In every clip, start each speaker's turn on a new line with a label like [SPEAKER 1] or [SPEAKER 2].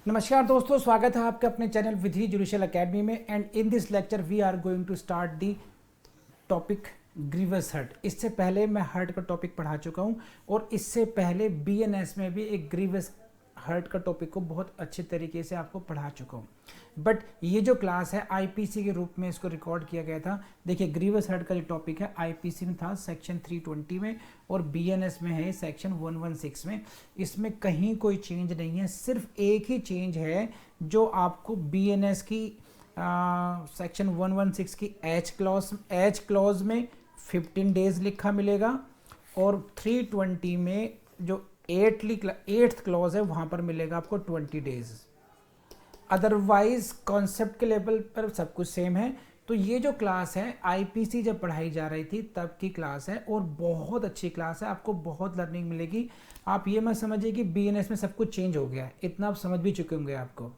[SPEAKER 1] नमस्कार दोस्तों, स्वागत है आपके अपने चैनल विधि जुडिशियल एकेडमी में। And in this lecture we are going to start the topic grievous hurt. इससे पहले मैं हर्ट का टॉपिक पढ़ा चुका हूं और इससे पहले बीएनएस में भी एक ग्रीवस हर्ट का टॉपिक को बहुत अच्छे तरीके से आपको पढ़ा चुका हूं। बट ये जो क्लास है आईपीसी के रूप में इसको रिकॉर्ड किया गया था। देखिए, ग्रीवस हर्ट का जो टॉपिक है आईपीसी में था सेक्शन 320 में और बीएनएस में है सेक्शन 116 में। इसमें कहीं कोई चेंज नहीं है, सिर्फ एक ही चेंज है जो आपको बीएनएस की सेक्शन 116 की एच क्लॉज में 15 डेज लिखा मिलेगा और 320 में जो 8th क्लॉज है वहां पर मिलेगा आपको 20 डेज। अदरवाइज कॉन्सेप्ट के लेवल पर सब कुछ सेम है। तो ये जो क्लास है आईपीसी जब पढ़ाई जा रही थी तब की क्लास है और बहुत अच्छी क्लास है, आपको बहुत लर्निंग मिलेगी। आप ये मत समझिए कि बीएनएस में सब कुछ चेंज हो गया है, इतना आप समझ भी चुके होंगे। आपको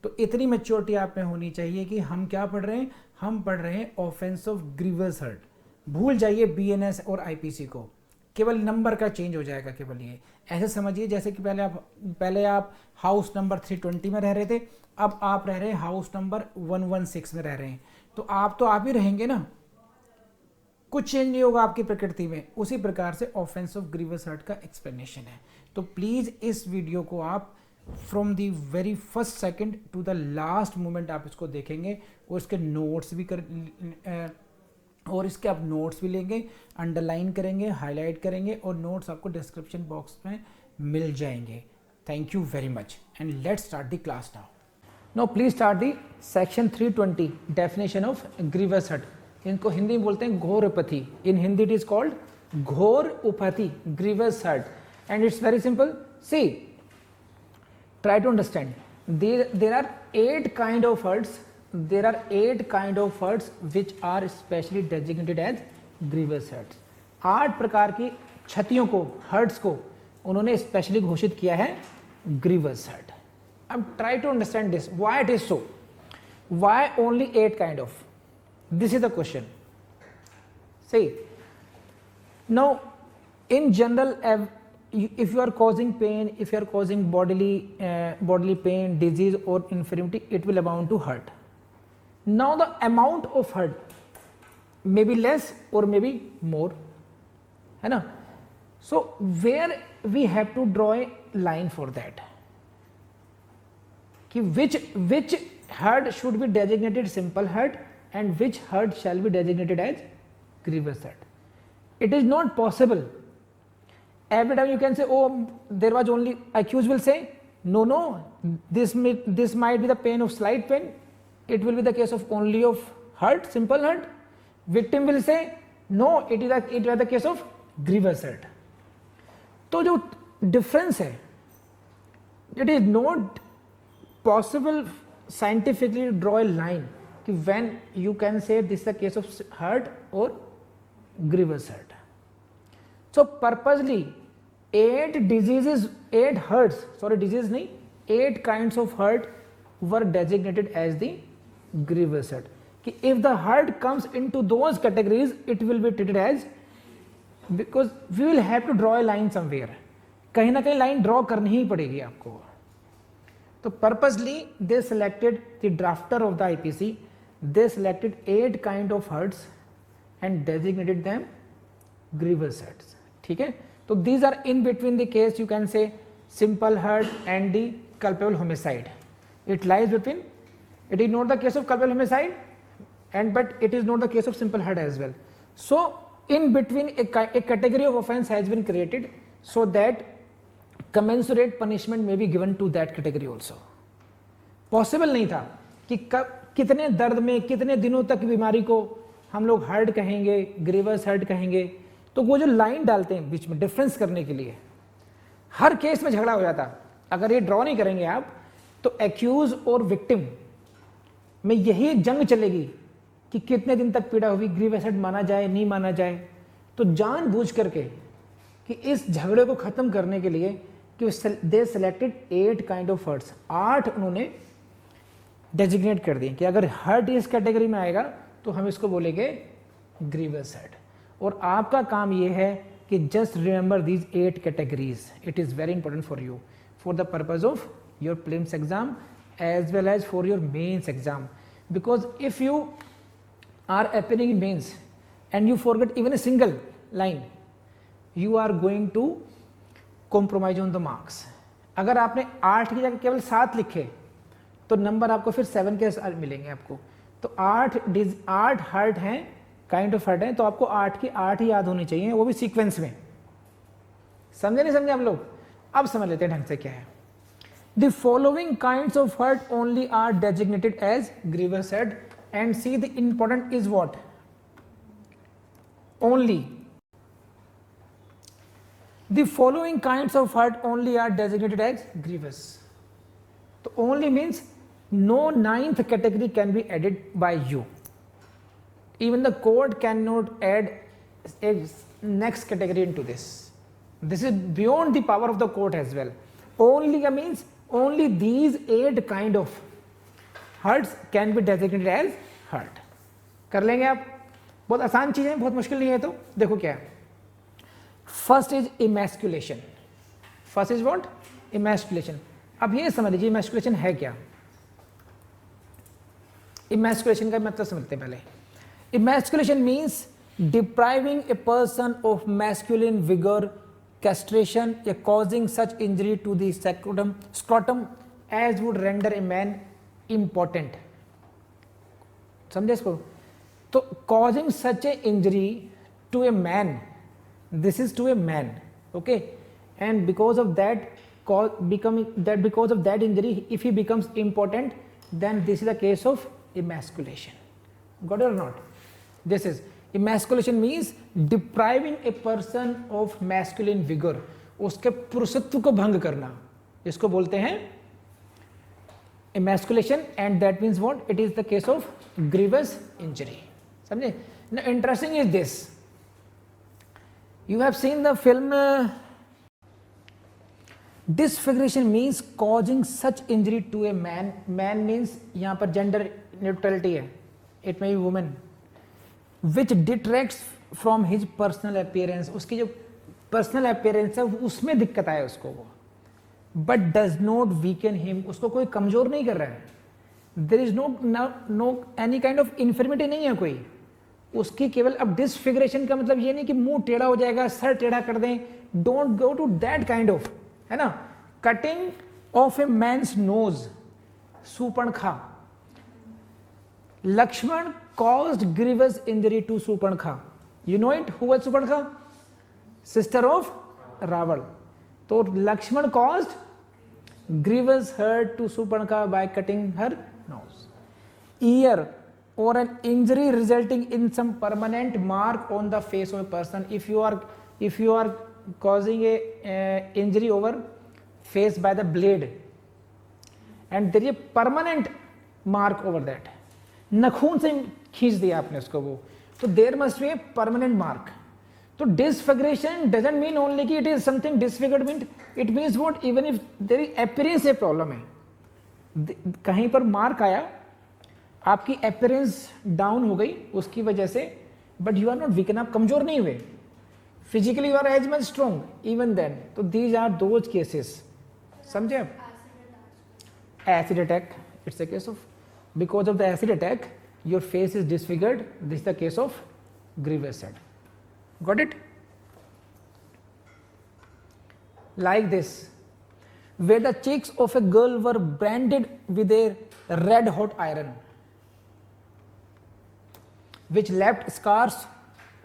[SPEAKER 1] तो इतनी मैच्योरिटी आप में होनी चाहिए कि हम क्या पढ़ रहे हैं, हम पढ़ रहे हैं ऑफेंस ऑफ ग्रीवस हर्ट। भूल जाइए बीएनएस और आईपीसी को, केवल नंबर का चेंज हो जाएगा। केवल ये ऐसे समझिए जैसे कि पहले आप हाउस नंबर 320 में रह रहे थे, अब आप रह रहे हैं हाउस नंबर 116 में रह रहे हैं। तो आप ही रहेंगे ना, कुछ चेंज नहीं होगा आपकी प्रकृति में। उसी प्रकार से ऑफेंस ऑफ ग्रीवस हर्ट का एक्सप्लेनेशन है। तो प्लीज इस वीडियो को आप from the very first second to the last moment आप इसको देखेंगे और इसके नोट्स भी और इसके आप नोट्स भी लेंगे, अंडरलाइन करेंगे, हाईलाइट करेंगे और नोट्स आपको डिस्क्रिप्शन बॉक्स में मिल जाएंगे। Thank you very much and let's start the class now. Now please start the section 320 definition of grievous hurt. इनको हिंदी में बोलते हैं घोर उपैथी। In Hindi it is called घोर उपैथी, grievous hurt. And it's very simple. See, try to understand. There are 8 kind of hurts. There are 8 kind of hurts which are specially designated as grievous hurts. 8 प्रकार की क्षतियों को, hertz को उन्होंने specially घोषित किया है ग्रीवस हर्ट। अब try to understand this, why it is so, why only 8 kind of, this is the question. See, now in general if you are causing pain, if you are causing bodily pain, disease or infirmity, it will amount to hurt. Now the amount of hurt may be less or may be more, है ना? So where we have to draw a line for that, कि which hurt should be designated simple hurt and which hurt shall be designated as grievous hurt. It is not possible. Every time you can say, oh, there was only, accused will say, no, this might be the pain of slight pain. It will be the case of only of hurt, simple hurt. Victim will say, no, it was the case of grievous hurt. तो जो difference है, it is not possible scientifically to draw a line कि when you can say this is the case of hurt or grievous hurt. So purposely 8 kinds of hurt were designated as the grievous hurt. कि if the hurt comes into those categories, it will be treated as, because we will have to draw a line somewhere. कहीं ना कहीं line draw करनी ही पड़ेगी आपको। तो purposely they selected, the drafter of the IPC, they selected 8 kind of hurts and designated them grievous hurts. ठीक है, तो these are in between the case, you can say simple hurt and the culpable homicide. It lies between, it is not the case of culpable homicide but it is not the case of simple hurt as well. So in between a category of offense has been created so that commensurate punishment may be given to that category also. Possible नहीं था कि कितने दर्द में कितने दिनों तक बीमारी को हम लोग हर्ट कहेंगे, ग्रीवस हर्ट कहेंगे। तो वो जो लाइन डालते हैं बीच में डिफरेंस करने के लिए, हर केस में झगड़ा हो जाता। अगर ये ड्रॉ नहीं करेंगे आप तो एक्यूज और विक्टिम में यही जंग चलेगी कि कितने दिन तक पीड़ा हुई, ग्रीवस हर्ट माना जाए नहीं माना जाए। तो जानबूझ करके कि इस झगड़े को खत्म करने के लिए कि दे सेलेक्टेड 8 kind of hurts, 8 उन्होंने डेजिग्नेट कर दिए कि अगर हर्ट इस कैटेगरी में आएगा तो हम इसको बोलेंगे ग्रीवस हर्ट। और आपका काम ये है कि just remember these 8 categories, it is very important for you for the purpose of your prelims exam as well as for your mains exam, because if you are appearing in mains and you forget even a single line, you are going to compromise on the marks. अगर आपने 8 की जगह केवल 7 लिखे तो number आपको फिर 7 के मिलेंगे आपको। तो 8 हर्ट हैं, काइंड ऑफ हर्ट हैं, तो आपको 8 की 8 ही याद होनी चाहिए, वो भी सीक्वेंस में। समझे नहीं समझे आप लोग? अब समझ लेते हैं ढंग से क्या है। The following kinds of hurt only are designated as grievous hurt, and see the important is what? Only. The following kinds of hurt only are designated as grievous. So only means no 9th category can be added by you. Even the court cannot add a next category into this. This is beyond the power of the court as well. Only means only these 8 kind of hurts can be designated as hurt. कर लेंगे आप? बहुत आसान चीज़ है, बहुत मुश्किल नहीं है। तो देखो क्या है। First is emasculation. First is what? Emasculation. अब ये समझ लीजिए इमैस्कुलेशन है क्या। इमैस्कुलेशन का मतलब समझते हैं पहले। Emasculation means depriving a person of masculine vigour, castration या causing such injury to the scrotum as would render a man impotent. समझे इसको? तो causing such a injury to a man, this is to a man, okay, and because of that because of that injury, if he becomes important, then this is a case of emasculation. Got it or not? This is emasculation means depriving a person of masculine vigor, उसके पुरुषत्व को भंग करना, इसको बोलते हैं emasculation, and that means what? It is the case of grievous injury. समझे? Now interesting is this, you have seen the film disfiguration means causing such injury to a man. Man means यहाँ पर gender neutrality है, it may be woman, which detracts from his personal appearance. उसकी जो personal appearance है उसमें दिक्कत आए उसको वो, but does not weaken him, उसको कोई कमजोर नहीं कर रहा है. There is no any kind of infirmity नहीं है कोई उसकी, केवल अब डिसफिगरेशन का मतलब ये नहीं कि मुंह टेढ़ा हो जाएगा, सर टेढ़ा कर दें, don't go to that kind of, है ना. Cutting off a man's nose, Surpanakha. Lakshman caused grievous injury to Surpankhā. You know it? Who was Surpankhā? Sister of Ravan. So Lakshman caused grievous hurt to Surpankhā by cutting her nose. Ear or an injury resulting in some permanent mark on the face of a person. If you are causing a injury over face by the blade and there is a permanent mark over that, नखून से खींच दिया आपने उसको वो, तो there must be a permanent mark. तो disfigurement doesn't mean only कि it is something disfigured, it means what, even if there is appearance a problem है, कहीं पर मार्क आया, आपकी अपीयरेंस डाउन हो गई उसकी वजह से, but you are not weaken, आप कमजोर नहीं हुए, physically you are as much strong even then. तो दीज आर दोज केसेस. समझे आप? Acid attack, it's a case of, because of the acid attack your face is disfigured, this is the case of grievous head. Got it? Like this, where the cheeks of a girl were branded with a red hot iron which left scars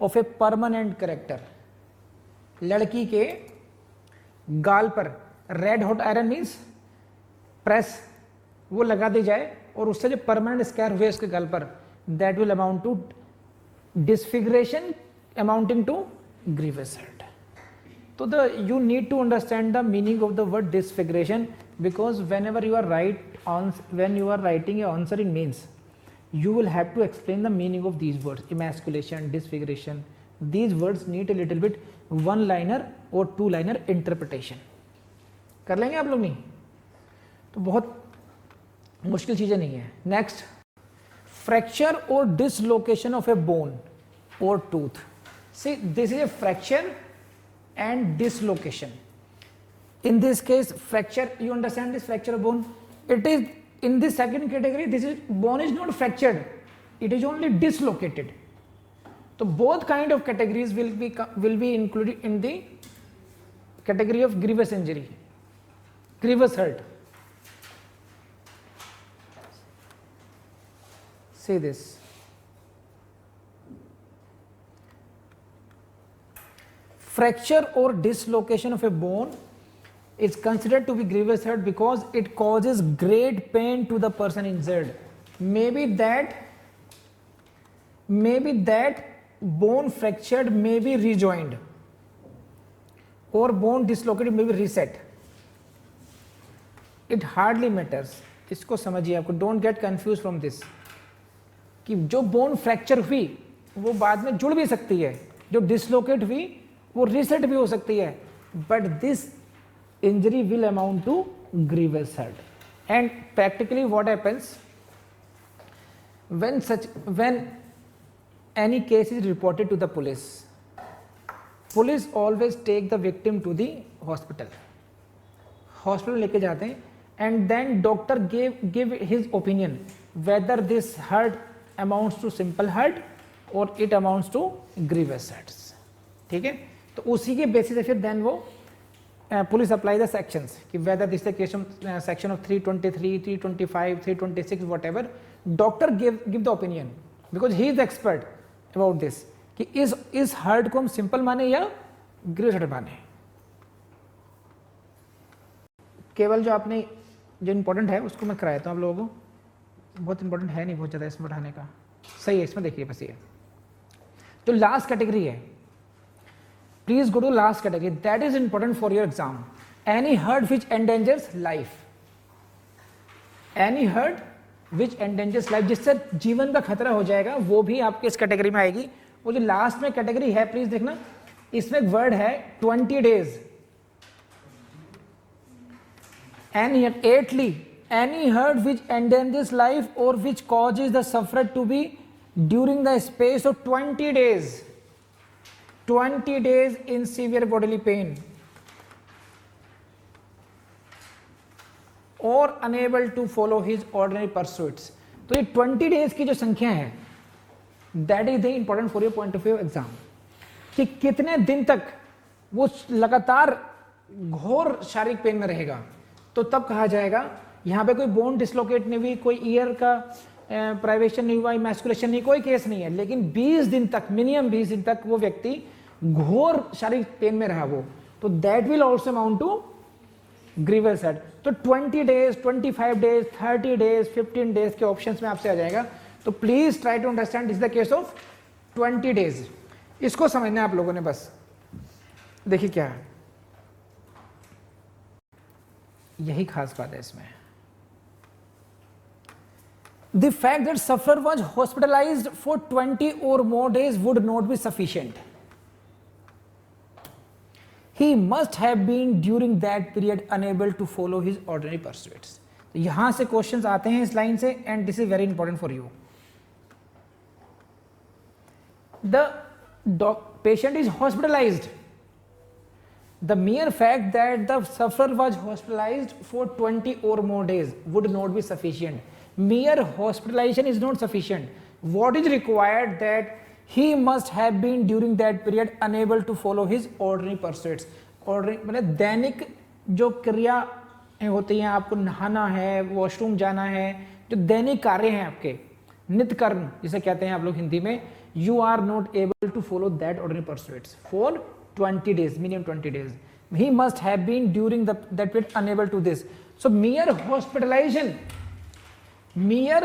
[SPEAKER 1] of a permanent character. लड़की के गाल पर red hot iron means press वो लगा दी जाए और उससे जो परमानेंट स्कार हुए उसके गल पर, that will amount to disfiguration amounting to grievous hurt. तो you need to understand the meaning of the word disfiguration, because whenever you are when you are writing an answer in mains, you will have to explain the meaning of these words, emasculation, disfiguration. These words need a little bit one liner or two liner interpretation. कर लेंगे आप लोग? नहीं तो बहुत मुश्किल चीजें नहीं है. नेक्स्ट, फ्रैक्चर और डिसलोकेशन ऑफ ए बोन और tooth. See this is a fracture and dislocation. In this case, fracture, you understand this fracture of bone? It is in this second category, this is bone is not fractured, it is only dislocated. So both kind of categories will be included in the category of grievous injury, grievous hurt. See this. Fracture or dislocation of a bone is considered to be grievous hurt because it causes great pain to the person injured. Maybe that bone fractured may be rejoined or bone dislocated may be reset. It hardly matters. इसको समझिए, आपको don't get confuse from this कि जो bone fracture हुई वो बाद में जुड़ भी सकती है, जो डिसलोकेट हुई वो रिसेट भी हो सकती है, but this injury will amount to grievous hurt. And practically what happens when any case is reported to the police always take the victim to the hospital लेके जाते हैं, and then doctor give his opinion whether this hurt amounts to simple hurt or it amounts to grievous hurts. ठीक है, तो उसी के basis से फिर देन वो police apply the sections कि whether this is the case of section of 323, 325, 326 whatever, doctor give the opinion because he is the expert about this कि इस hurt को हम simple माने या grievous hurt माने. केवल जो आपने जो important है उसको मैं कराया था आप लोगों को, बहुत important है नहीं बहुत ज़्यादा इसमें बढ़ाने का, सही है. इसमें देखिए बस ये जो लास्ट कैटेगरी है, please go to last category, that is important for your exam. Any hurt which endangers life, any hurt which endangers life, जिससे जीवन का खतरा हो जाएगा, वो भी आपके इस कैटेगरी में आएगी. वो जो लास्ट में कैटेगरी है प्लीज देखना, इसमें एक वर्ड है 20 days. And eighthly, any hurt which endangers life or which causes the sufferer to be during the space of 20 days. 20 days in severe bodily pain or unable to follow his ordinary pursuits. तो ये 20 days की जो संख्या है, that is the important for your point of view exam कि कितने दिन तक वो लगातार घोर शारीरिक पेन में रहेगा. तो तब कहा जाएगा, यहाँ पे कोई बोन डिसलोकेट नहीं हुई, कोई ईयर का प्राइवेशन नहीं हुआ, मैस्कुलेशन नहीं, कोई केस नहीं है, लेकिन 20 दिन तक, मिनिमम 20 दिन तक वो व्यक्ति घोर शारीरिक पेन में रहा वो, तो that will also amount to grievous hurt. तो 20 days, 25 days, 30 days, 15 days के ऑप्शंस में आपसे आ जाएगा. तो please try to understand this the case of 20 days. इसको समझना है आप लोगों ने. बस देखिए क्या है, यही खास बात है इसमें. The fact that sufferer was hospitalized for 20 or more days would not be sufficient. He must have been during that period unable to follow his ordinary pursuits. तो यहां से क्वेश्चंस आते हैं इस लाइन से, and this is very important for you. The patient is hospitalized. The mere fact that the sufferer was hospitalized for 20 or more days would not be sufficient. Mere hospitalization is not sufficient. What is required that he must have been during that period unable to follow his ordinary pursuits. Ordinary मतलब दैनिक जो क्रिया होती हैं, आपको नहाना है, washroom जाना है, जो दैनिक कार्य हैं आपके नित्य कर्म जिसे कहते हैं आप लोग हिंदी में, you are not able to follow that ordinary pursuits for 20 days, minimum 20 days. He must have been during that period unable to this. So mere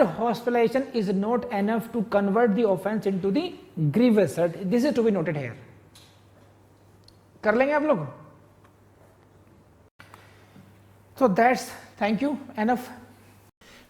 [SPEAKER 1] hospitalization is not enough to convert the offense into the grievous hurt. This is to be noted here. कर लेंगे आप लोग. So that's thank you enough.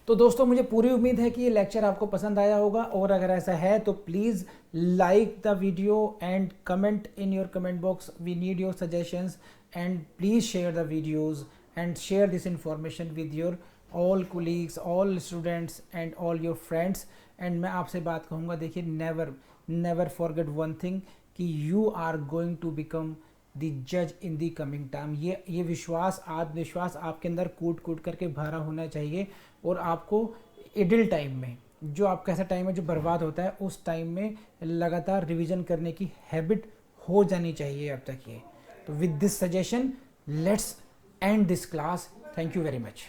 [SPEAKER 1] तो दोस्तों मुझे पूरी उम्मीद है कि ये लेक्चर आपको पसंद आया होगा, और अगर ऐसा है तो please like the video and comment in your comment box. We need your suggestions and please share the videos and share this information with your all colleagues, all students and all your friends. And मैं आपसे बात कहूँगा, देखिए never forget one thing कि you are going to become the जज in the coming time. ये विश्वास, आत्मविश्वास आपके अंदर कूट कूट करके भरा होना चाहिए, और आपको इडल टाइम में, जो आपका ऐसा टाइम है जो बर्बाद होता है, उस टाइम में लगातार रिवीजन करने की हैबिट हो जानी चाहिए अब तक ये। तो with this suggestion let's end this class. Thank you very much.